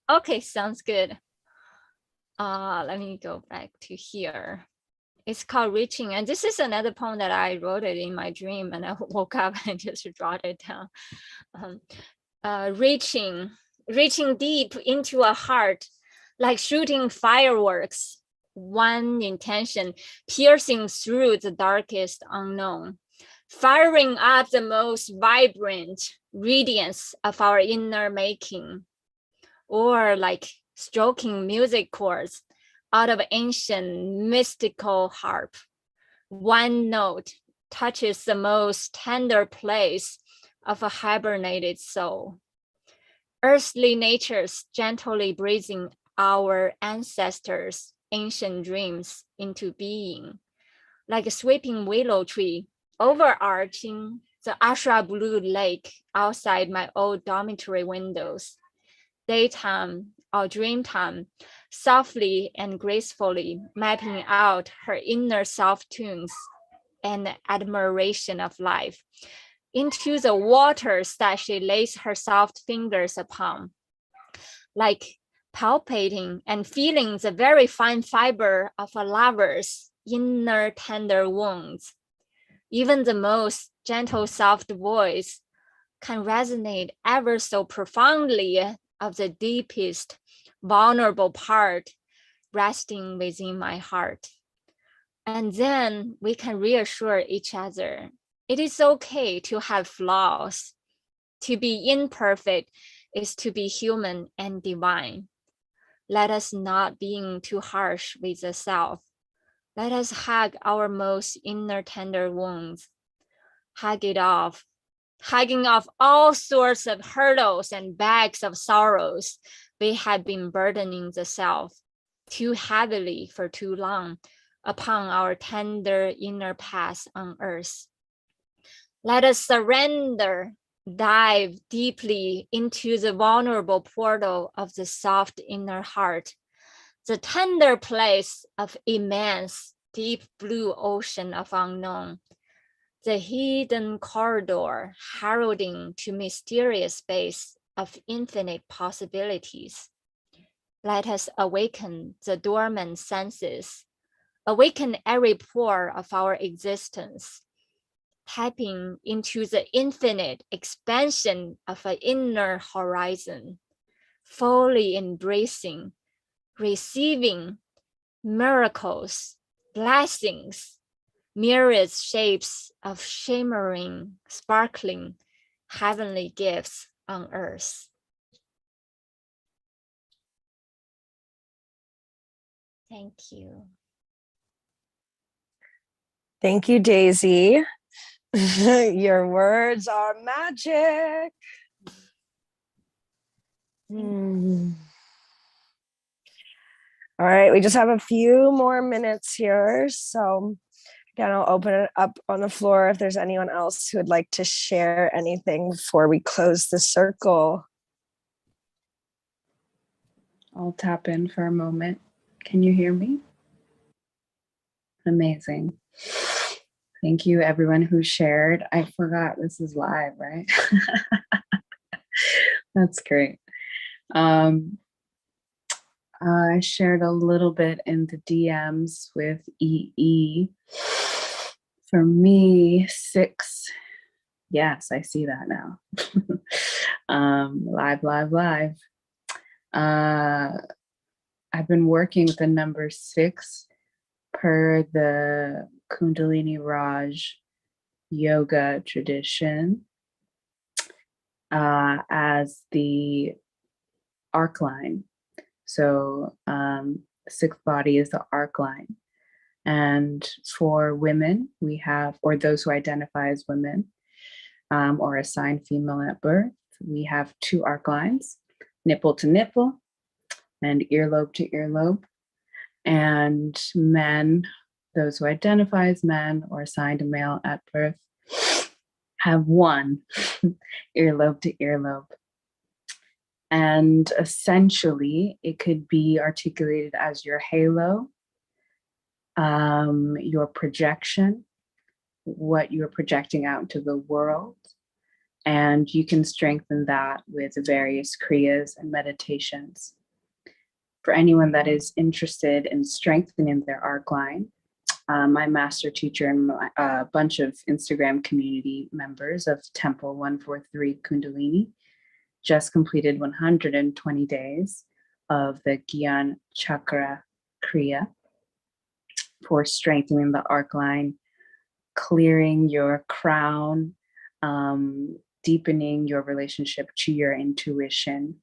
[SPEAKER 4] Okay, sounds good. Let me go back to here. It's called Reaching, and this is another poem that I wrote it in my dream, and I woke up and just jotted it down. Reaching deep into a heart, like shooting fireworks. One intention piercing through the darkest unknown, firing up the most vibrant radiance of our inner making, or like stroking music chords out of ancient mystical harp. One note touches the most tender place of a hibernated soul. Earthly natures gently breathing our ancestors' ancient dreams into being, like a sweeping willow tree overarching the Ashra blue lake outside my old dormitory windows. Daytime or dreamtime, softly and gracefully mapping out her inner soft tunes and admiration of life into the waters that she lays her soft fingers upon, like palpating and feeling the very fine fiber of a lover's inner tender wounds. Even the most gentle, soft voice can resonate ever so profoundly of the deepest, vulnerable part resting within my heart. And then we can reassure each other. It is okay to have flaws. To be imperfect is to be human and divine. Let us not being too harsh with the self. Let us hug our most inner tender wounds. Hug it off, hugging off all sorts of hurdles and bags of sorrows we have been burdening the self too heavily for too long upon our tender inner path on earth. Let us surrender, dive deeply into the vulnerable portal of the soft inner heart, the tender place of immense, deep blue ocean of unknown, the hidden corridor heralding to mysterious space of infinite possibilities. Let us awaken the dormant senses, awaken every pore of our existence, tapping into the infinite expansion of an inner horizon, fully embracing, receiving miracles, blessings, myriad shapes of shimmering, sparkling, heavenly gifts on earth. Thank you.
[SPEAKER 3] Thank you, Daisy. Your words are magic. All right, we just have a few more minutes here. So again, I'll open it up on the floor if there's anyone else who would like to share anything before we close the circle.
[SPEAKER 6] I'll tap in for a moment. Can you hear me? Amazing. Thank you, everyone who shared. I forgot this is live, right? That's great. I shared a little bit in the DMs with EE. For me, 6. Yes, I see that now. Live. I've been working with the number 6 per the Kundalini Raj yoga tradition as the arc line. So 6th body is the arc line. And for women, we have, or those who identify as women or assigned female at birth, we have 2 arc lines, nipple to nipple and earlobe to earlobe. And men, those who identify as men or assigned a male at birth, have 1 earlobe to earlobe. And essentially, it could be articulated as your halo, your projection, what you're projecting out into the world. And you can strengthen that with various kriyas and meditations. For anyone that is interested in strengthening their arc line, my master teacher and a bunch of Instagram community members of Temple 143 Kundalini just completed 120 days of the Gyan Chakra Kriya for strengthening the arc line, clearing your crown, deepening your relationship to your intuition,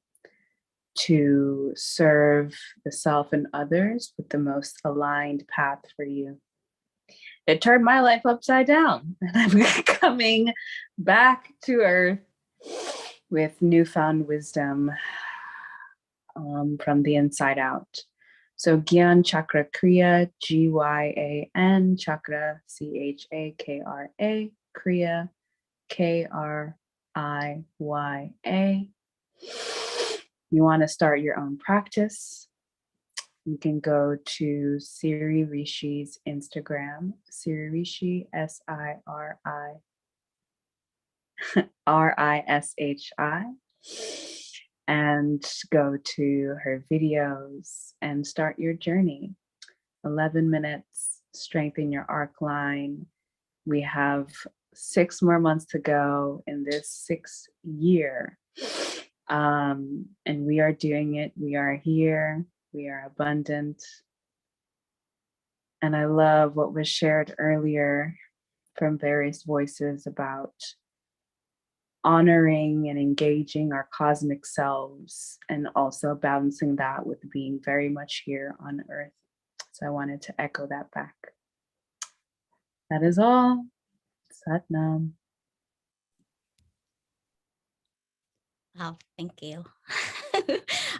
[SPEAKER 6] to serve the self and others with the most aligned path for you. It turned my life upside down, and I'm coming back to earth with newfound wisdom from the inside out. So Gyan Chakra Kriya, Gyan Chakra, Chakra, Kriya, Kriya. You want to start your own practice, you can go to Siri Rishi's Instagram, Siri Rishi, SIRISHI, and go to her videos and start your journey. 11 minutes, strengthen your arc line. We have 6 more months to go in this 6th year. And we are doing it. We are here. We are abundant. And I love what was shared earlier from various voices about honoring and engaging our cosmic selves, and also balancing that with being very much here on Earth. So I wanted to echo that back. That is all. Sat Nam.
[SPEAKER 5] Oh, thank you.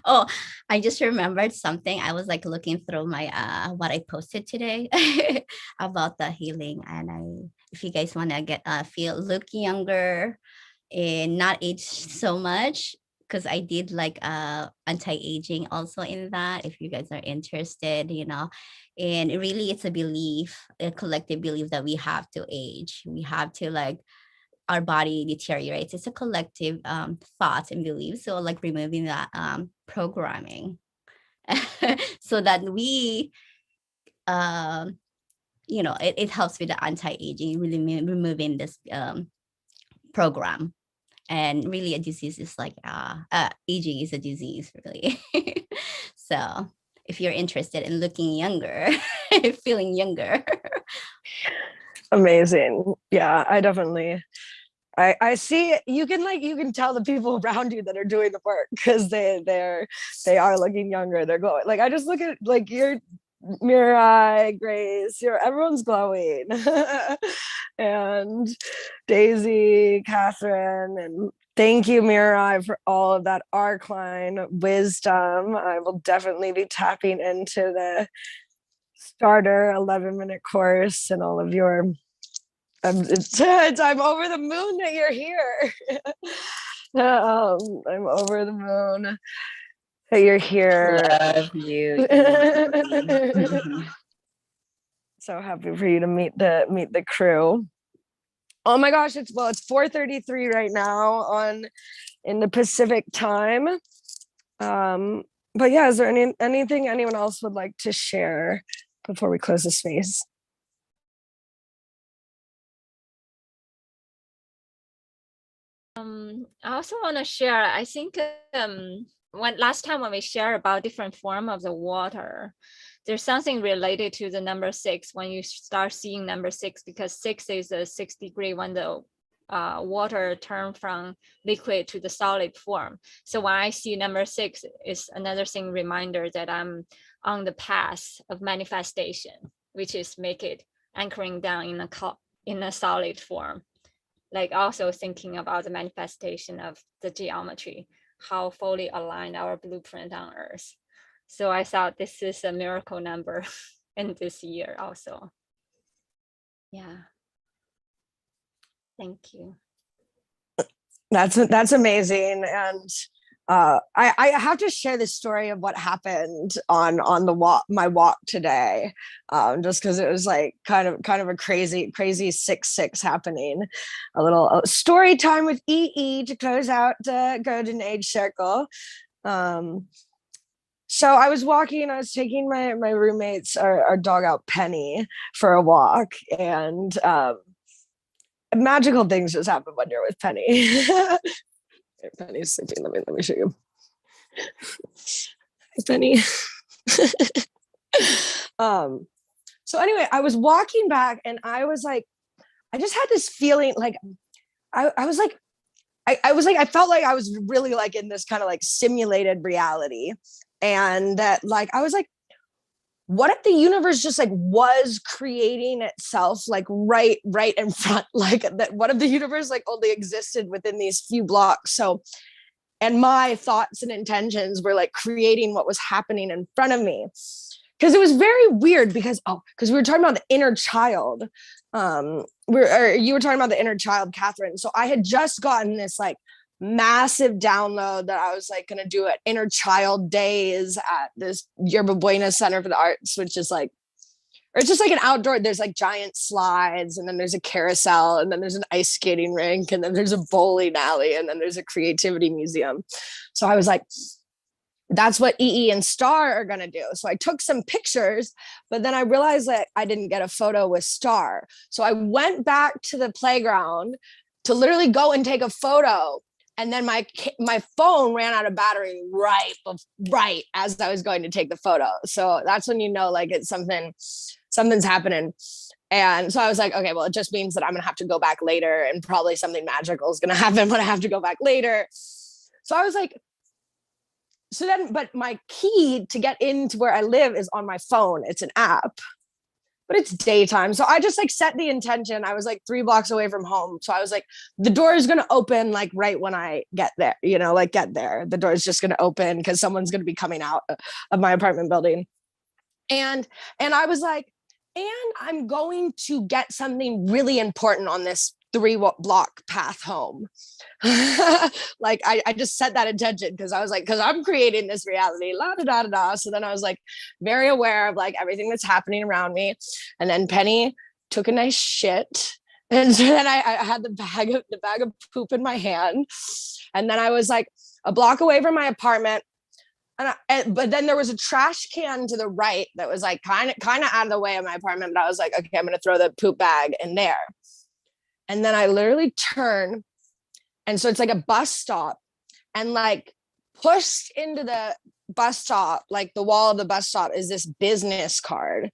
[SPEAKER 5] Oh, I just remembered something. I was like looking through my what I posted today about the healing, and if you guys want to get look younger and not age so much, because I did like anti-aging also in that, if you guys are interested, and really it's a belief, a collective belief that we have to age. We have to, like, our body deteriorates. It's a collective thoughts and beliefs. So like removing that programming so that we, it helps with the anti-aging, really removing this program. And really a disease is like, aging is a disease, really. So if you're interested in looking younger, feeling younger.
[SPEAKER 3] Amazing. Yeah, I definitely, I see, you can tell the people around you that are doing the work, because they are looking younger. They're glowing. Like, I just look at like your Mirai, Grace, everyone's glowing. And Daisy, Catherine, and thank you, Mirai, for all of that arc line wisdom. I will definitely be tapping into the starter 11-minute course and all of your I'm over the moon that you're here. I'm over the moon that you're here.
[SPEAKER 6] Love you.
[SPEAKER 3] So happy for you to meet the crew. Oh my gosh, it's 4:33 right now in the Pacific time. But yeah, is there anything anyone else would like to share before we close the space?
[SPEAKER 4] I also want to share, I think last time when we share about different form of the water, there's something related to the number 6 when you start seeing number 6, because 6 is a 6 degree when the water turn from liquid to the solid form. So when I see number 6, is another thing, reminder that I'm on the path of manifestation, which is make it anchoring down in a solid form. Like also thinking about the manifestation of the geometry, how fully aligned our blueprint on Earth. So I thought this is a miracle number in this year also. Yeah. Thank you.
[SPEAKER 3] That's amazing. And I have to share the story of what happened on the walk, my walk today, just because it was like kind of a crazy 6-6 happening. A little story time with to close out the Golden Age Circle. So I was walking, I was taking my roommates, our dog out Penny, for a walk, and magical things just happen when you're with Penny. Penny's sleeping. Let me show you. Hi, Penny. So anyway, I was walking back and I was like, I just had this feeling like I was like, I felt like I was really like in this kind of like simulated reality. And that like, I was like, what if the universe just like was creating itself like right in front, like that? What if the universe like only existed within these few blocks? So, and my thoughts and intentions were like creating what was happening in front of me. Because it was very weird because we were talking about the inner child. You were talking about the inner child, Catherine. So I had just gotten this like massive download that I was like going to do at Inner Child Days at this Yerba Buena Center for the Arts, which is like, or it's just like an outdoor, there's like giant slides, and then there's a carousel, and then there's an ice skating rink, and then there's a bowling alley, and then there's a creativity museum. So I was like, that's what and Star are going to do. So I took some pictures, but then I realized that I didn't get a photo with Star. So I went back to the playground to literally go and take a photo. And then my phone ran out of battery right as I was going to take the photo. So that's when you know, like it's something's happening. And so I was like, okay, well, it just means that I'm gonna have to go back later, and probably something magical is gonna happen when I have to go back later. So I was like, so then, but my key to get into where I live is on my phone. It's an app, but it's daytime. So I just like set the intention. I was like 3 blocks away from home. So I was like, the door is going to open like right when I get there, get there. The door is just going to open because someone's going to be coming out of my apartment building. And I was like, and I'm going to get something really important on this 3-block path home. Like I just set that intention because I was like, because I'm creating this reality, la da da da da. So then I was like very aware of like everything that's happening around me. And then Penny took a nice shit. And so then I had the bag of poop in my hand. And then I was like a block away from my apartment. But then there was a trash can to the right that was like kind of out of the way of my apartment. But I was like, okay, I'm going to throw the poop bag in there. And then I literally turn. And so it's like a bus stop, and like pushed into the bus stop, like the wall of the bus stop, is this business card.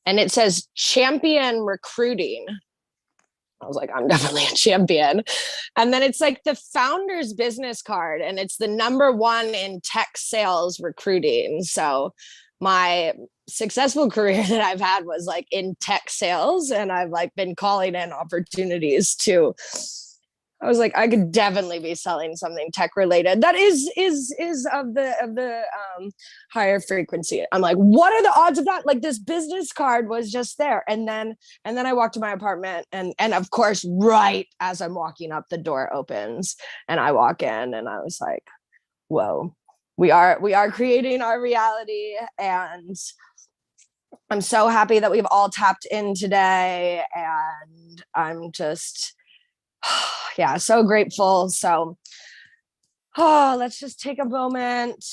[SPEAKER 3] And it says champion recruiting. I was like, I'm definitely a champion. And then it's like the founder's business card, and it's the #1 in tech sales recruiting. So my successful career that I've had was like in tech sales, and I've like been calling in opportunities to, I was like, I could definitely be selling something tech related that is of the higher frequency. I'm like, what are the odds of that? Like this business card was just there. And then I walked to my apartment, and of course, right as I'm walking up, the door opens and I walk in, and I was like, whoa, we are creating our reality. And I'm so happy that we've all tapped in today. And I'm just, yeah, so grateful. So, let's just take a moment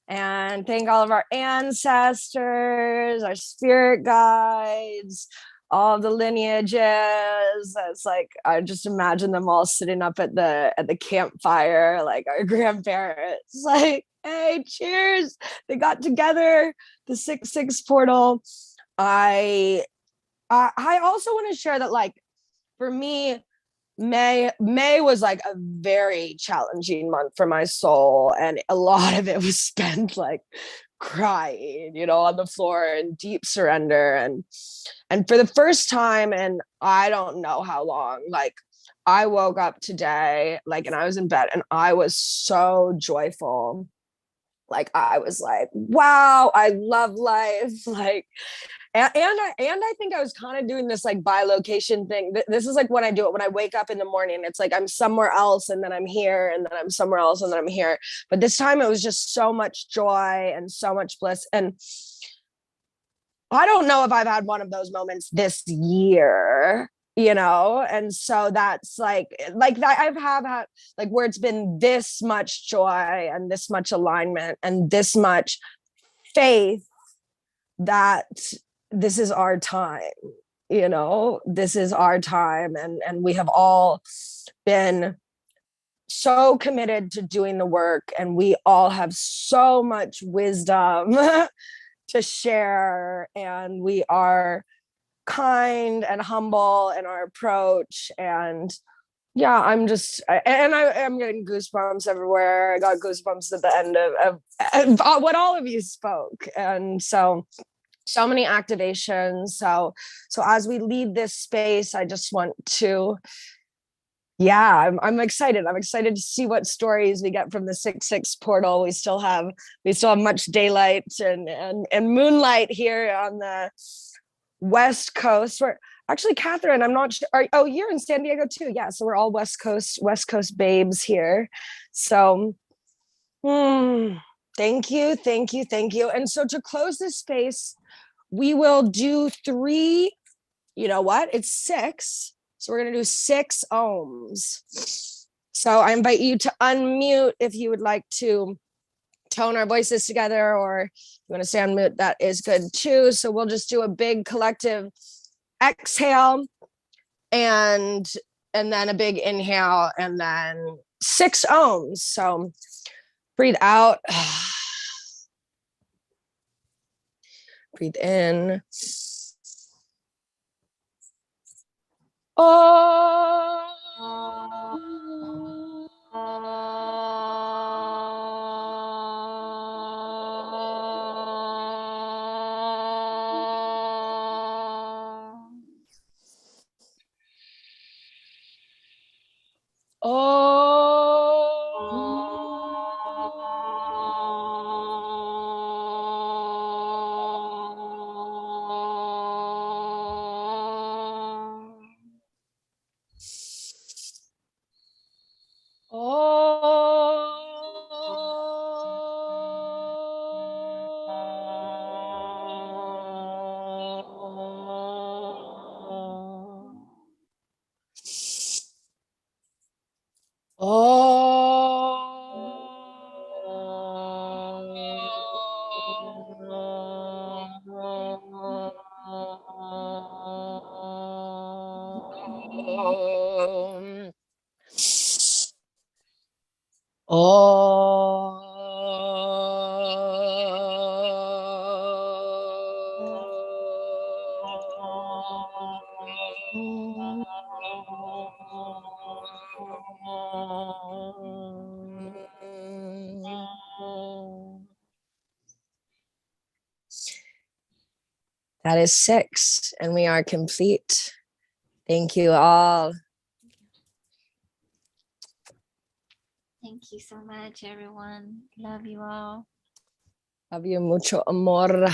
[SPEAKER 3] and thank all of our ancestors, our spirit guides, all the lineages. It's like I just imagine them all sitting up at the campfire, like our grandparents, like, hey, cheers! They got together. The 6-6 portal. I also want to share that, like, for me, May was like a very challenging month for my soul, and a lot of it was spent like crying, on the floor in deep surrender. And for the first time, and I don't know how long, like I woke up today, like, and I was in bed, and I was so joyful. Like I was like, wow, I love life. Like, I think I was kind of doing this like bilocation thing. This is like when I do it when I wake up in the morning. It's like I'm somewhere else and then I'm here and then I'm somewhere else and then I'm here. But this time it was just so much joy and so much bliss. And I don't know if I've had one of those moments this year, you know? And so that's like I've had like where it's been this much joy and this much alignment and this much faith that this is our time, you know, this is our time. And we have all been so committed to doing the work and we all have so much wisdom to share, and we are kind and humble in our approach. And yeah, I'm getting goosebumps everywhere. I got goosebumps at the end of what all of you spoke. And so many activations. So as we leave this space, I just want to, yeah, I'm excited. I'm excited to see what stories we get from the 6/6 portal. We still have much daylight and moonlight here on the West Coast. We're actually, Catherine, I'm not sure. Oh, you're in San Diego too. Yeah, so we're all West Coast babes here. So thank you. And so to close this space, we will do 3, you know what? It's 6. So we're going to do 6 ohms. So I invite you to unmute if you would like to tone our voices together, or if you want to stay on mute, that is good too. So we'll just do a big collective exhale and then a big inhale and then 6 ohms. So breathe out. Breathe in. Oh. That is 6, and we are complete. Thank you all.
[SPEAKER 4] Thank you so much, everyone. Love you all.
[SPEAKER 3] Love you mucho, amor.